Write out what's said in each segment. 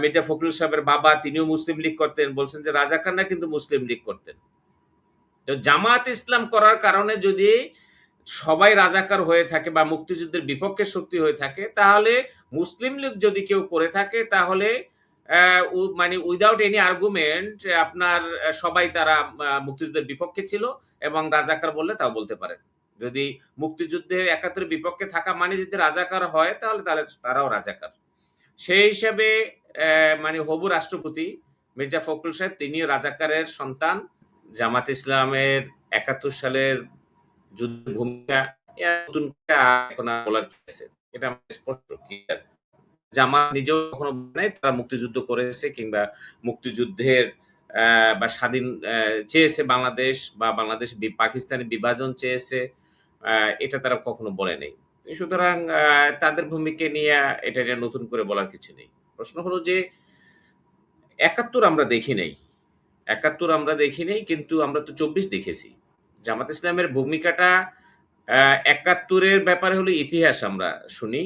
মির্জা ফখরুল সাহেবের বাবা তিনিও মুসলিম লীগ করতেন, বলছেন যে রাজাকাররা কিন্তু মুসলিম লীগ করতেন। তো জামাত ইসলাম করার কারণে যদি সবাই রাজাকার হয়ে থাকে বা মুক্তিযুদ্ধের বিপক্ষে শক্তি হয়ে থাকে, তাহলে মুসলিম লীগ যদি কেউ করে থাকে তাহলে মানে উইদাউট এনি আর্গুমেন্ট আপনার সবাই তারা মুক্তিযুদ্ধের বিপক্ষে ছিল এবং রাজাকার বললে তাও বলতে পারেন। যদি মুক্তিযুদ্ধের ৭১ এর বিপক্ষে থাকা মানে যদি রাজাকার হয় তাহলে তারাও রাজাকার। সেই হিসাবে মানে হবু রাষ্ট্রপতি মির্জা ফখরুল সাহেব তিনিও রাজাকারের সন্তান। জামাত ইসলামের ৭১ সালের যুদ্ধের ভূমিকা নতুন করে এখন আর বলার কি আছে? এটা আমার স্পষ্ট ক্লিয়ার। জামাত নিজেও কখনো বলে নাই তারা মুক্তিযুদ্ধ করেছে কিংবা মুক্তিযুদ্ধের বা স্বাধীন চেয়েছে বাংলাদেশ বা বাংলাদেশ পাকিস্তানের বিভাজন চেয়েছে। আ এটা তারা কখনো বলে নাই। সুতরাং তাদের ভূমিকা নিয়ে এটা নিয়ে নতুন করে বলার কিছু নেই। প্রশ্ন হলো যে ৭১ আমরা দেখি নাই। ৭১ আমরা দেখি নাই কিন্তু আমরা তো ২৪ দেখেছি। জামাত ইসলামের ভূমিকাটা আ ৭১ এর ব্যাপারে হলো ইতিহাস আমরা শুনি।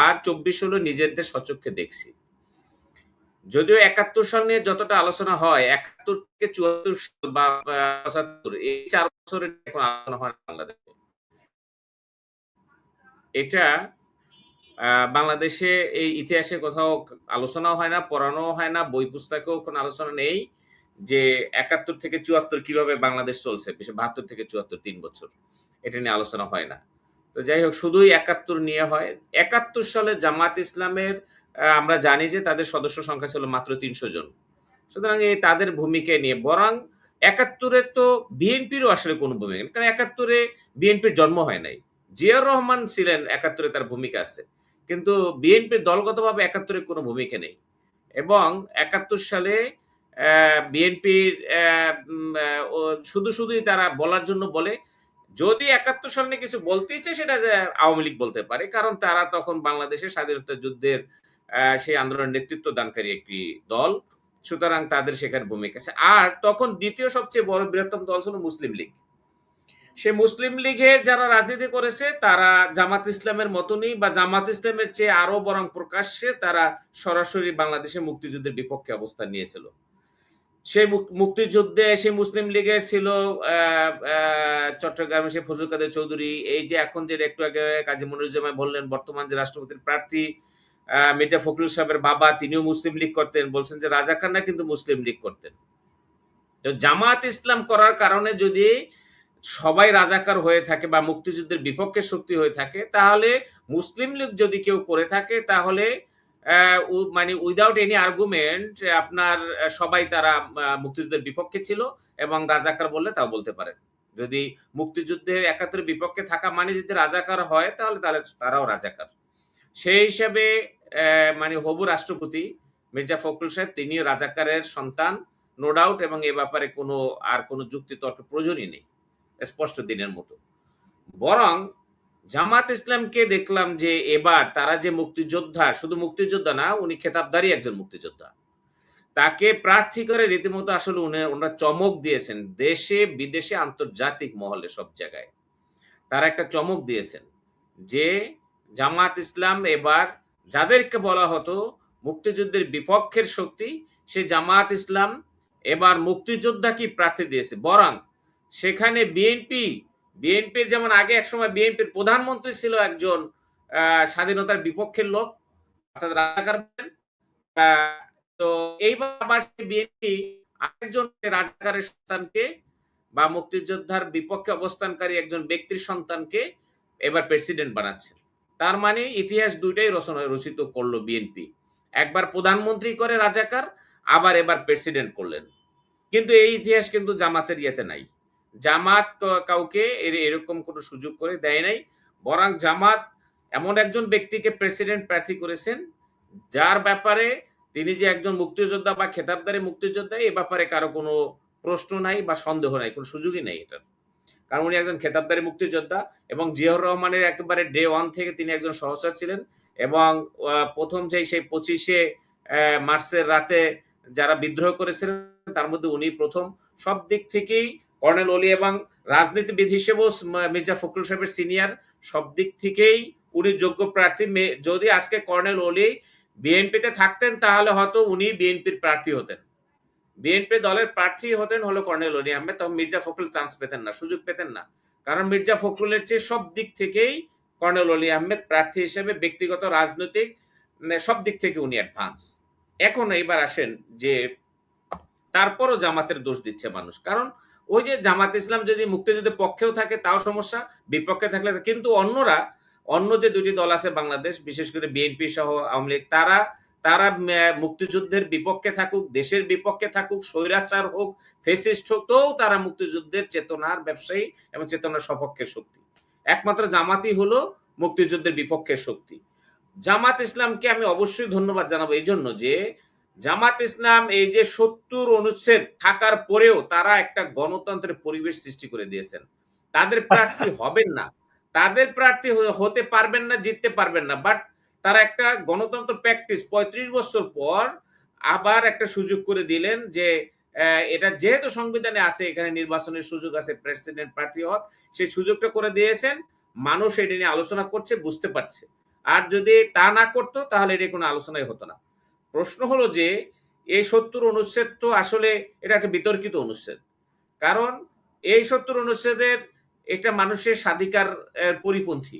আর ২৪ হলো নিজেদের স্বচক্ষে দেখছি। যদিও ৭১ সাল নিয়ে যতটা আলোচনা হয় ৭১ থেকে ৭৪ সাল বা ৭৫ এই ৪ বছরের এখন আলোচনা হয় না বাংলাদেশে। এটা বাংলাদেশে এই ইতিহাসে কোথাও আলোচনাও হয় না, পড়ানোও হয় না, বই পুস্তকেও কোনো আলোচনা নেই যে ৭১ থেকে ৭৪ কিভাবে বাংলাদেশ চলছে। ৭২ থেকে ৭৪ ৩ বছর। এটা নিয়ে আলোচনা হয় না। তো যাই হোক শুধুই ৭১ নিয়ে হয়। ৭১ সালে জামাত ইসলামের আমরা জানি যে তাদের সদস্য সংখ্যা ছিল মাত্র ৩০০ জন। সুতরাং এই তাদের ভূমিকা নিয়ে বরং ৭১ এ তো বিএনপিরও আসলে কোনো ভূমিকা নেই। কারণ ৭১ এ বিএনপির জন্ম হয় নাই। জিয়াউর রহমান ছিলেন ৭১ এ তার ভূমিকা আছে। কিন্তু বিএনপির দলগতভাবে ৭১ এ কোনো ভূমিকা নেই। এবং ৭১ সালে বিএনপির ও শুধুই তারা বলার জন্য বলে। যদি ৭১ সাল নিয়ে কিছু বলতেই চায় সেটা যে আওয়ামী লীগ বলতে পারে। কারণ তারা তখন বাংলাদেশের স্বাধীনতা যুদ্ধের সেই আন্দোলনের নেতৃত্ব দানকারী একটি দল। সুতরাং তাদের সেখানে ভূমিকা আছে। আর তখন ২য় সবচেয়ে বড় বৃহত্তম দল ছিল মুসলিম লীগ। সে মুসলিম লীগের যারা রাজনীতি করেছে তারা জামাত ইসলামের মতনই বা জামাত ইসলামের চেয়ে আরো বরং প্রকাশ্যে তারা সরাসরি বাংলাদেশে মুক্তিযুদ্ধের বিপক্ষে অবস্থান নিয়েছিল। সেই মুক্তিযুদ্ধে সেই মুসলিম লীগের ছিল চট্টগ্রামে সে ফজলুল কাদের চৌধুরী, এই যে এখন যে একটু আগে কাজী মনিরুজ্জামান বললেন বর্তমান যে রাষ্ট্রপতির প্রার্থী মির্জা ফখরুল সাহেবের বাবা তিনিও মুসলিম লীগ করতেন, বলছেন যে রাজাকাররা কিন্তু মুসলিম লীগ করতেন। তো জামাত ইসলাম করার কারণে যদি সবাই রাজাকার হয়ে থাকে বা মুক্তিযুদ্ধের বিপক্ষে শক্তি হয়ে থাকে তাহলে মুসলিম লীগ যদি কেউ করে থাকে তাহলে মানে উইদাউট এনি আর্গুমেন্ট আপনার সবাই তারা মুক্তিযুদ্ধের বিপক্ষে ছিল এবং রাজাকার বললে তাও বলতে পারেন। যদি মুক্তিযুদ্ধের ৭১ এর বিপক্ষে থাকা মানে যদি রাজাকার হয় তাহলে তারাও রাজাকার। সেই হিসাবে মানে হবু রাষ্ট্রপতি মির্জা ফখরুল সাহেব তিনিও রাজাকারের সন্তান নো ডাউট এবং এ ব্যাপারে কোনো যুক্তি তর্কের প্রয়োজনই নেই। স্পষ্ট দিনের মতো। বরং জামাত ইসলামকে দেখলাম যে এবার তারা যে মুক্তিযোদ্ধা, শুধু মুক্তিযোদ্ধা না উনি খেতাবধারী একজন মুক্তিযোদ্ধা। তাকে প্রার্থী করে রীতিমতো আসলে উনারা চমক দিয়েছেন। দেশে, বিদেশে, আন্তর্জাতিক মহলে সব জায়গায়। তারা একটা চমক দিয়েছেন যে জামাত ইসলাম এবার যাদেরকে বলা হতো মুক্তিযুদ্ধের বিপক্ষের শক্তি, সেই জামাত ইসলাম এবার মুক্তিযোদ্ধাকেই প্রার্থী দিয়েছে। বরং সেখানে বিএনপির যেমন আগে একসময় বিএনপির প্রধানমন্ত্রী ছিল একজন স্বাধীনতার বিপক্ষের লোক অর্থাৎ রাজাকার বলেন। আ তো এইবার আবার সেই বিএনপি আরেকজন রাজাকারের সন্তানকে বা মুক্তিযোদ্ধার বিপক্ষে অবস্থানকারী একজন ব্যক্তির সন্তানকে এবার প্রেসিডেন্ট বানাচ্ছে। তার মানে ইতিহাস ২ টাই রচিত করল বিএনপি। একবার প্রধানমন্ত্রী করে রাজাকার, আবার এবার প্রেসিডেন্ট করলেন। কিন্তু এই ইতিহাস কিন্তু জামাতের ইয়েতে নাই। জামাত কাউকে এরকম কোনো সুযোগ করে দেয় নাই। বরং জামাত এমন একজন ব্যক্তিকে প্রেসিডেন্ট প্রার্থী করেছেন, যার ব্যাপারে তিনি যে একজন মুক্তিযোদ্ধা বা খেতাবদারী মুক্তিযোদ্ধা এ ব্যাপারে কারো কোনো প্রশ্ন নাই বা সন্দেহ নাই, কোনো সুযোগই নাই এটার। কারণ উনি একজন খেতাবদারী মুক্তিযোদ্ধা এবং জিয়াউর রহমানের একেবারে ডে 1 থেকে তিনি একজন সহচর ছিলেন এবং ১ম সেই ২৫শে মার্চের রাতে যারা বিদ্রোহ করেছিলেন তার মধ্যে উনি ১ম। সব দিক থেকেই কর্নেল ওলি এবং রাজনীতিবিদ হিসেবেও মির্জা ফখরুল সাহেবের সিনিয়র, সব দিক থেকেই উনি যোগ্য প্রার্থী। যদি আজকে কর্নেল ওলি বিএনপিতে থাকতেন তাহলে হয়তো উনি বিএনপির প্রার্থী হতেন, বিএনপি দলের প্রার্থী হতেন হলো কর্নেল অলি আহমেদ, তখন মির্জা ফখরুল চান্স পেতেন না, সুযোগ পেতেন না। কারণ মির্জা ফখরুলের চেয়ে সব দিক থেকেই কর্নেল অলি আহমেদ প্রার্থী হিসেবে ব্যক্তিগত, রাজনৈতিক, সব দিক থেকে উনি অ্যাডভান্স। এখন এইবার আসেন যে তারপরও জামাতের দোষ দিচ্ছে মানুষ, কারণ ওই যে জামাত ইসলাম যদি মুক্তিযুদ্ধের পক্ষেও থাকে তাও সমস্যা, বিপক্ষে থাকলে, কিন্তু অন্যরা, অন্য যে দুটি দল আছে বাংলাদেশ, বিশেষ করে বিএনপি সহ আওয়ামী লীগ, তারা তারা মুক্তিযুদ্ধের বিপক্ষে থাকুক, দেশের বিপক্ষে থাকুক, স্বৈরাচার হোক, ফেসিস্ট হোক, তো তারা মুক্তিযুদ্ধের চেতনার ব্যবসায়ী এবং চেতনার সপক্ষের শক্তি। একমাত্র জামাতই হলো মুক্তিযুদ্ধের বিপক্ষের শক্তি। জামাত ইসলামকে আমি অবশ্যই ধন্যবাদ জানাবো এই জন্য যে জামাত ইসলাম এই যে ৭০ অনুচ্ছেদ থাকার পরেও তারা একটা গণতন্ত্রের পরিবেশ সৃষ্টি করে দিয়েছেন। তাদের প্রার্থী হবেন না, তাদের প্রার্থী হতে পারবেন না, জিততে পারবেন না, বাট তারা একটা গণতন্ত্র প্র্যাকটিস ৩৫ বছর পর আবার একটা সুযোগ করে দিলেন যে এটা যেহেতু সংবিধানে আছে, এখানে নির্বাচনের সুযোগ আছে, প্রেসিডেন্ট প্রার্থী হওয়ার, সেই সুযোগটা করে দিয়েছেন। মানুষ এটা নিয়ে আলোচনা করছে, বুঝতে পারছে। আর যদি তা না করতো তাহলে এটা কোনো আলোচনাই হতো না। প্রশ্ন হলো যে এই ৭০ অনুচ্ছেদ তো আসলে এটা একটা বিতর্কিত অনুচ্ছেদ, কারণ এই ৭০ অনুচ্ছেদের এটা মানুষের স্বাধিকার পরিপন্থী,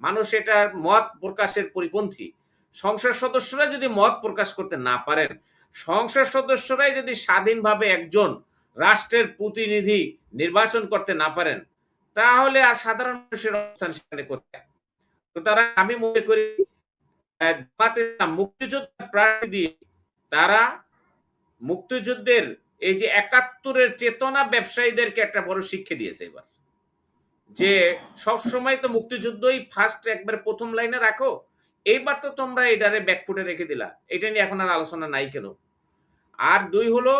মানুষ এটা মত প্রকাশের পরিপন্থী। সংসদ সদস্যরা যদি মত প্রকাশ করতে না পারেন, সংসদ সদস্যরাই যদি স্বাধীনভাবে একজন রাষ্ট্রের প্রতিনিধি নির্বাচন করতে না পারেন, তাহলে আর সাধারণ মানুষের অবস্থান সেখানে কোথায়? তো তারা, আমি মনে করি মুক্তিযোদ্ধা প্রার্থী দিয়ে তারা মুক্তিযুদ্ধের এই যে ৭১-এর চেতনা ব্যবসায়ীদেরকে একটা বড় শিক্ষা দিয়েছে এবার, যে সবসময় তো মুক্তিযুদ্ধই ফার্স্ট, একবার প্রথম লাইনে রাখো, এইবার তো তোমরা এটারে ব্যাকফুটে রেখে দিলা, এটা নিয়ে এখন আর আলোচনা নাই কেন? আর দুই হলো,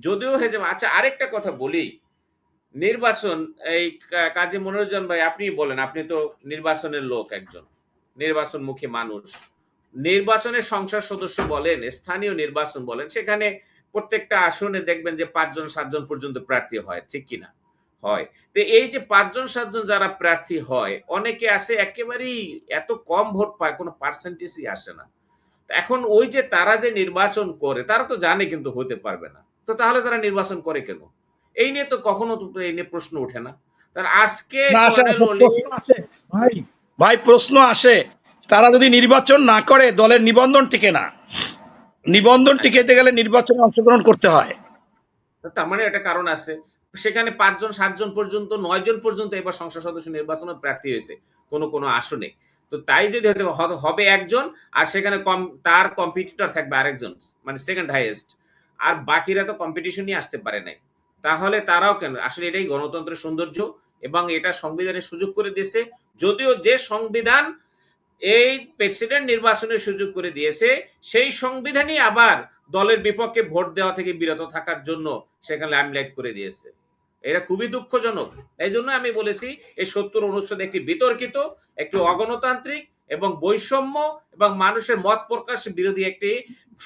যদিও হেজে, আচ্ছা আরেকটা কথা বলি, নির্বাচন, এই কাজী মনিরুজ্জামান ভাই আপনি বলেন, আপনি তো নির্বাচনের লোক, একজন নির্বাচনমুখী মানুষ। নির্বাচনের সংসদ সদস্য বলেন, স্থানীয় নির্বাচন বলেন, সেখানে প্রত্যেকটা আসনে দেখবেন যে ৫ জন ৭ জন পর্যন্ত প্রার্থী হয়, ঠিক কিনা? হয়। তো এই যে ৫ জন ৭ জন যারা প্রার্থী হয়, অনেকে আছে একেবারেই এত কম ভোট পায়, কোনো পার্সেন্টেজই আসে না। এখন ওই যে তারা যে নির্বাচন করে, তারা তো জানে কিন্তু হতে পারবে না, তো তাহলে তারা নির্বাচন করে কেন? এই নিয়ে তো কখনো তো এই নিয়ে প্রশ্ন ওঠে না। তার আজকে কর্নেল অলি, ভাই ভাই প্রশ্ন আসে, তারা যদি নির্বাচন না করে দলের নিবন্ধন টিকে না, নিবন্ধন টিকেতে গেলে নির্বাচনে অংশগ্রহণ করতে হয়। তার মানে একটা কারণ আছে, সেখানে ৫ জন ৭ জন পর্যন্ত, ৯ জন পর্যন্ত এবার সংসদ সদস্য নির্বাচনে প্রার্থী হয়েছে কোন কোন আসনে। তো তাই যদি হবে একজন, আর সেখানে তার কম্পিটিটর থাকবে আরেকজন, মানে সেকেন্ড হাইয়েস্ট, আর বাকিরা তো কম্পিটিশনই আসতে পারে নাই, তাহলে তারাও কেন? আসলে এটাই গণতন্ত্রের সৌন্দর্য, এবং এটা সংবিধানের সুযোগ করে দিয়েছে। যদিও যে সংবিধান এই প্রেসিডেন্ট নির্বাচনের সুযোগ করে দিয়েছে, সেই সংবিধানই আবার দলের বিপক্ষে ভোট দেওয়া থেকে বিরত থাকার জন্য সেখানে লাইমলাইট করে দিয়েছে। এটা খুবই দুঃখজনক। এই জন্য আমি বলেছি এই ৭০ অনুচ্ছেদ একটি বিতর্কিত, একটি অগণতান্ত্রিক এবং বৈষম্য এবং মানুষের মত প্রকাশ বিরোধী একটি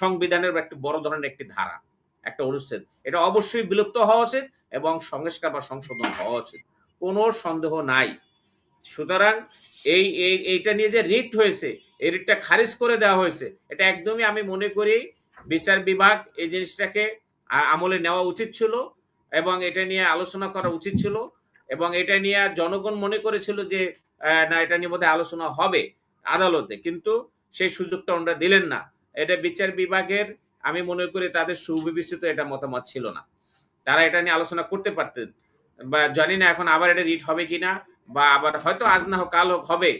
সংবিধানের একটি বড় ধরনের একটি ধারা, একটা অনুচ্ছেদ। এটা অবশ্যই বিলুপ্ত হওয়া উচিত এবং সংস্কার বা সংশোধন হওয়া উচিত, কোনো সন্দেহ নাই। সুতরাং এইটা নিয়ে যে রিট হয়েছে, এই রিটটা খারিজ করে দেওয়া হয়েছে, এটা একদমই আমি মনে করি বিচার বিভাগ এই জিনিসটাকে আমলে নেওয়া উচিত ছিল এবং এটা নিয়ে আলোচনা করা উচিত ছিল, এবং এটা নিয়ে জনগণ মনে করেছিল যে না, এটা নিয়ে বোধহয় আলোচনা হবে আদালতে, কিন্তু সেই সুযোগটা ওনারা দিলেন না। এটা বিচার বিভাগের, আমি মনে করি তাদের সুবিবেচিত এটা মতামত ছিল না, তারা এটা নিয়ে আলোচনা করতে পারতেন। বা জানি না এখন আবার এটা রিট হবে কিনা, বা আবার হয়তো আজ না হোক কাল হোক হবে।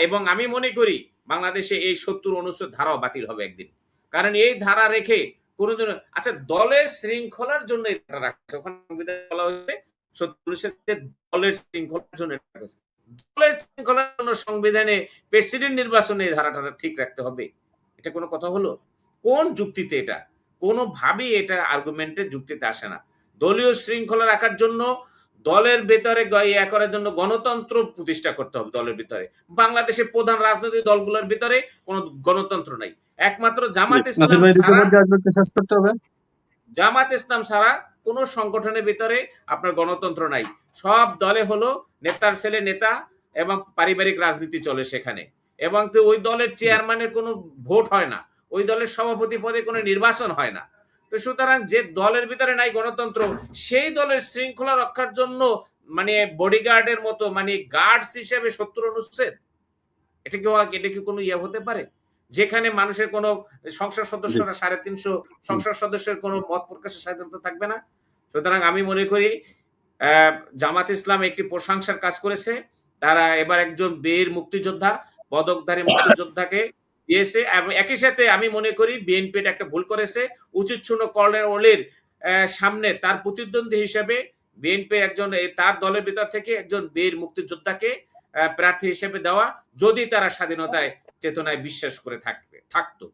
এবং আমি মনে করি বাংলাদেশে এই ৭০ অনুচ্ছেদ ধারাও বাতিল হবে একদিন, কারণ এই ধারা রেখে কোনোদিন, আচ্ছা দলের শৃঙ্খলার জন্য এই ধারা রাখছে, ওখানে সংবিধান বলা হয়েছে ৭০ অনুচ্ছেদে দলের শৃঙ্খলার জন্য রাখছে। দলের শৃঙ্খলার জন্য সংবিধানে প্রেসিডেন্ট নির্বাচনে এই ধারাটা ঠিক রাখতে হবে, এটা কোনো কথা হলো? কোন যুক্তিতে? এটা কোনোভাবেই এটা আর্গুমেন্টের যুক্তিতে আসে না। দলীয় শৃঙ্খলা রাখার জন্য, দলের ভেতরে ইয়া করার জন্য গণতন্ত্র প্রতিষ্ঠা করতে হবে দলের ভিতরে। বাংলাদেশের প্রধান রাজনৈতিক দলগুলোর ভিতরে কোনো গণতন্ত্র নাই, একমাত্র জামাত ইসলাম ছাড়া, জামাত ইসলাম ছাড়া কোন সংগঠনের ভিতরে আপনার গণতন্ত্র নাই। সব দলে হলো নেতার ছেলে নেতা এবং পারিবারিক রাজনীতি চলে সেখানে, এবং তো ওই দলের চেয়ারম্যানের কোনো ভোট হয় না, ওই দলের সভাপতি পদে কোনো নির্বাচন হয় না। তো সুতরাং যে দলের ভিতরে নাই গণতন্ত্র, সেই দলের শৃঙ্খলা রক্ষার জন্য মানে বডিগার্ডের মতো মানে গার্ডস হিসেবে 70 অনুচ্ছেদ, এটা কি কোনো ইয়ে হতে পারে? যেখানে মানুষের কোনো সংসদ সদস্যরা 350 সংসদ সদস্যের কোনো মত প্রকাশের স্বাধীনতা থাকবে না। সুতরাং আমি মনে করি জামাত ইসলাম একটি প্রশংসার কাজ করেছে। তারা এবার একজন বীর মুক্তিযোদ্ধা, পদকধারী মুক্তিযোদ্ধাকে দিয়েছে এবং একই সাথে আমি মনে করি বিএনপি একটা ভুল করেছে। উচিত ছিল কর্নেল ওলির সামনে তার প্রতিদ্বন্দ্বী হিসেবে বিএনপি একজন তার দলের ভিতর থেকে একজন বীর মুক্তিযোদ্ধাকে প্রার্থী হিসেবে দেওয়া, যদি তারা স্বাধীনতায় চেতনায় বিশ্বাস করে থাকতো।